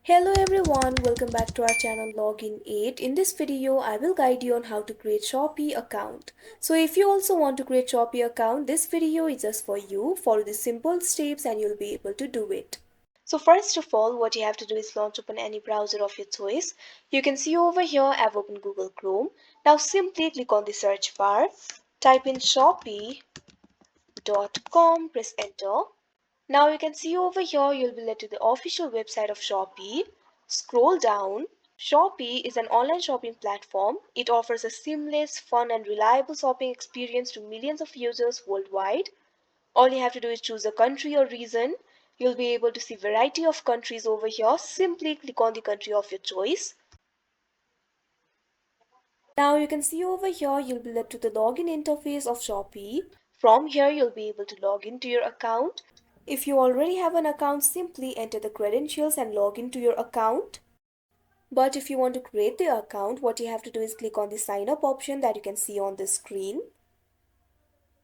Hello everyone, welcome back to our channel Login 8. In this video, I will guide you on how to create Shopee account. So if you also want to create Shopee account, this video is just for you. Follow the simple steps and you'll be able to do it. So first of all, what you have to do is launch open any browser of your choice. You can see over here, I've opened Google Chrome. Now simply click on the search bar, type in shopee.com, press enter. Now you can see over here you'll be led to the official website of Shopee. Scroll down. Shopee is an online shopping platform. It offers a seamless, fun and reliable shopping experience to millions of users worldwide. All you have to do is choose a country or region. You'll be able to see variety of countries over here. Simply click on the country of your choice. Now you can see over here you'll be led to the login interface of Shopee. From here you'll be able to log into your account. If you already have an account, simply enter the credentials and log into your account. But if you want to create the account, what you have to do is click on the sign up option that you can see on the screen.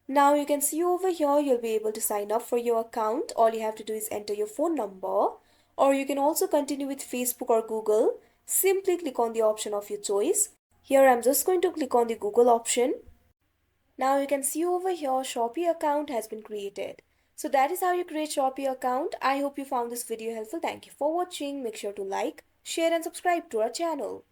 Now you can see over here you'll be able to sign up for your account. All you have to do is enter your phone number, or you can also continue with Facebook or Google. Simply click on the option of your choice. Here I'm just going to click on the Google option. Now you can see over here Shopee account has been created. So that is how you create Shopee account. I hope you found this video helpful. Thank you for watching. Make sure to like, share and subscribe to our channel.